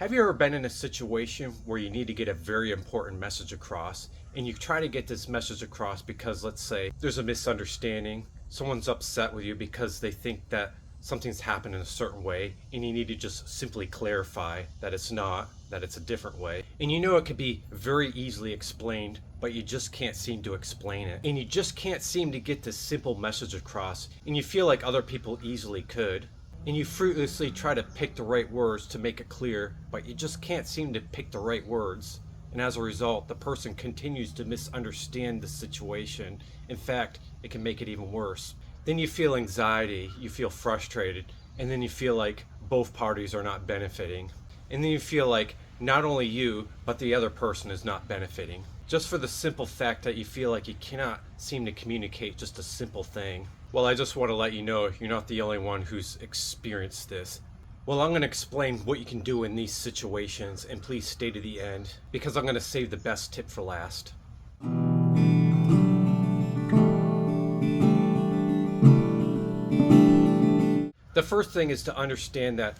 Have you ever been in a situation where you need to get a very important message across and you try to get this message across because, let's say, there's a misunderstanding, someone's upset with you because they think that something's happened in a certain way and you need to just simply clarify that it's not, that it's a different way. And you know it could be very easily explained, but you just can't seem to explain it. And you just can't seem to get this simple message across, and you feel like other people easily could. And you fruitlessly try to pick the right words to make it clear, but you just can't seem to pick the right words. And as a result, the person continues to misunderstand the situation. In fact, it can make it even worse. Then you feel anxiety, you feel frustrated, and then you feel like both parties are not benefiting. And then you feel like not only you, but the other person is not benefiting. Just for the simple fact that you feel like you cannot seem to communicate just a simple thing. Well, I just want to let you know you're not the only one who's experienced this. Well, I'm going to explain what you can do in these situations, and please stay to the end, because I'm going to save the best tip for last. The first thing is to understand that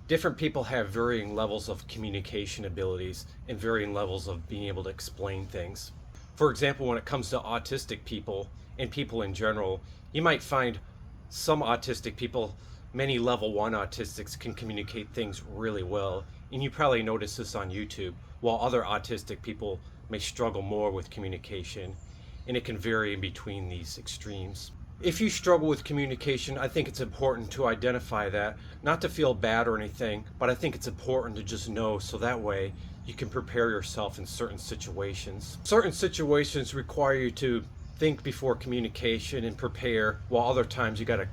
different people have varying levels of communication abilities and varying levels of being able to explain things. For example, when it comes to autistic people and people in general, you might find some autistic people, many level 1 autistics, can communicate things really well. And you probably notice this on YouTube, while other autistic people may struggle more with communication. And it can vary in between these extremes. If you struggle with communication, I think it's important to identify that, not to feel bad or anything, but I think it's important to just know so that way you can prepare yourself in certain situations. Certain situations require you to think before communication and prepare, while other times you got to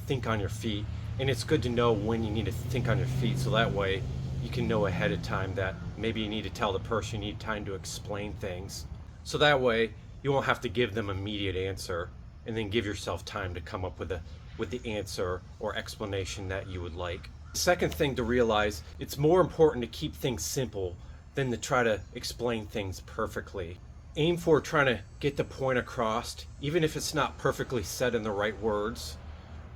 think on your feet. And it's good to know when you need to think on your feet, so that way you can know ahead of time that maybe you need to tell the person you need time to explain things. So that way you won't have to give them an immediate answer and then give yourself time to come up with the answer or explanation that you would like. The second thing to realize, it's more important to keep things simple than to try to explain things perfectly. Aim for trying to get the point across, even if it's not perfectly said in the right words,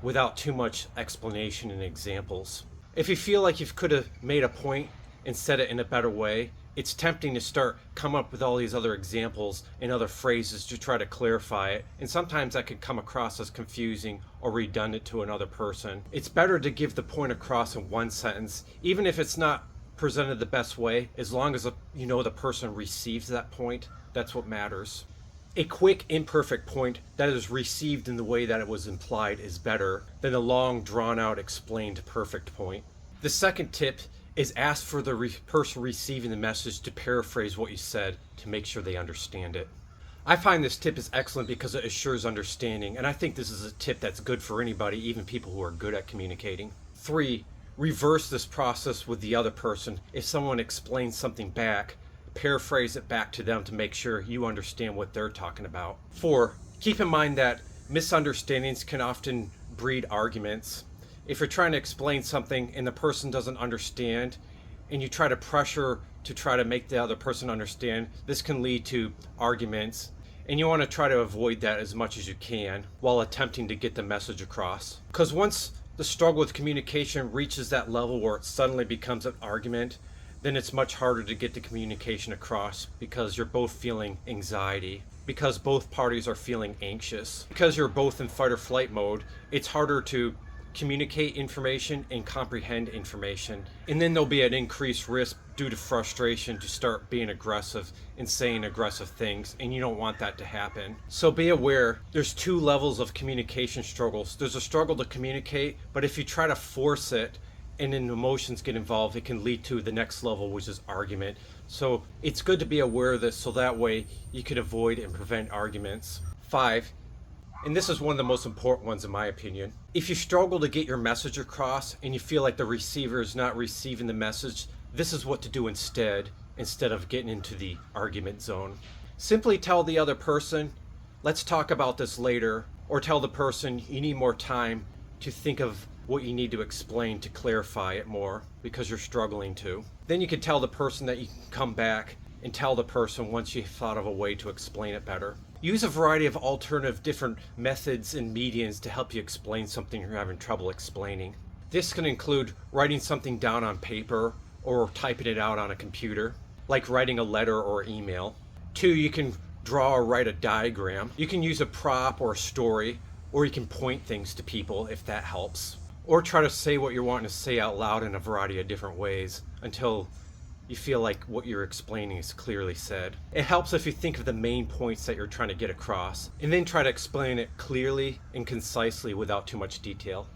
without too much explanation and examples. If you feel like you could have made a point and said it in a better way, it's tempting to come up with all these other examples and other phrases to try to clarify it, and sometimes that can come across as confusing or redundant to another person. It's better to give the point across in one sentence, even if it's not presented the best way, as long as you know the person receives that point. That's what matters. A quick, imperfect point that is received in the way that it was implied is better than a long, drawn-out, explained perfect point. The second tip is ask for the person receiving the message to paraphrase what you said to make sure they understand it. I find this tip is excellent because it assures understanding, and I think this is a tip that's good for anybody, even people who are good at communicating. 3, reverse this process with the other person. If someone explains something back, paraphrase it back to them to make sure you understand what they're talking about. 4, keep in mind that misunderstandings can often breed arguments. If you're trying to explain something and the person doesn't understand, and you try to pressure to try to make the other person understand, this can lead to arguments, and you want to try to avoid that as much as you can while attempting to get the message across. Because once the struggle with communication reaches that level where it suddenly becomes an argument, then it's much harder to get the communication across, because you're both feeling anxiety, because both parties are feeling anxious, because you're both in fight or flight mode. It's harder to communicate information and comprehend information, and then there'll be an increased risk due to frustration to start being aggressive and saying aggressive things, and you don't want that to happen. So be aware, there's 2 levels of communication struggles. There's a struggle to communicate, but if you try to force it and then emotions get involved, it can lead to the next level, which is argument. So it's good to be aware of this, so that way you can avoid and prevent arguments. 5, and this is one of the most important ones in my opinion, if you struggle to get your message across and you feel like the receiver is not receiving the message, this is what to do instead of getting into the argument zone. Simply tell the other person, let's talk about this later, or tell the person you need more time to think of what you need to explain to clarify it more because you're struggling to. Then you can tell the person that you can come back and tell the person once you've thought of a way to explain it better. Use a variety of alternative different methods and mediums to help you explain something you're having trouble explaining. This can include writing something down on paper or typing it out on a computer, like writing a letter or email. 2, you can draw or write a diagram. You can use a prop or a story, or you can point things to people if that helps. Or try to say what you're wanting to say out loud in a variety of different ways until you feel like what you're explaining is clearly said. It helps if you think of the main points that you're trying to get across, and then try to explain it clearly and concisely without too much detail.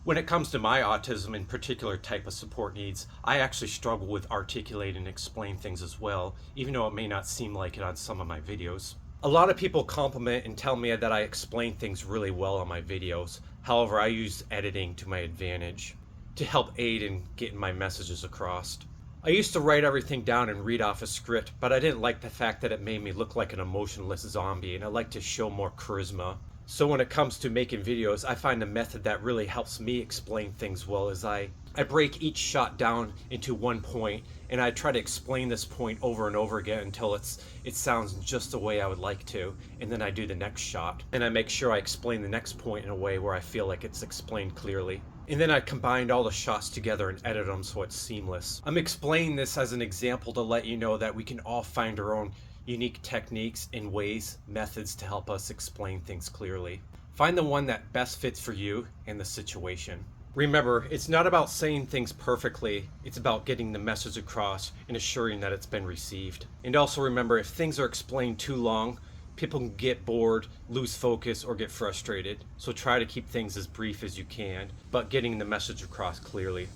When it comes to my autism and particular type of support needs, I actually struggle with articulate and explain things as well, even though it may not seem like it on some of my videos. A lot of people compliment and tell me that I explain things really well on my videos. However, I use editing to my advantage to help aid in getting my messages across. I used to write everything down and read off a script, but I didn't like the fact that it made me look like an emotionless zombie, and I like to show more charisma. So when it comes to making videos, I find a method that really helps me explain things well is I break each shot down into one point, and I try to explain this point over and over again until it sounds just the way I would like to, and then I do the next shot. And I make sure I explain the next point in a way where I feel like it's explained clearly. And then I combined all the shots together and edit them so it's seamless. I'm explaining this as an example to let you know that we can all find our own unique techniques and ways, methods to help us explain things clearly. Find the one that best fits for you and the situation. Remember, it's not about saying things perfectly, it's about getting the message across and assuring that it's been received. And also remember, if things are explained too long, people can get bored, lose focus, or get frustrated. So try to keep things as brief as you can, but getting the message across clearly.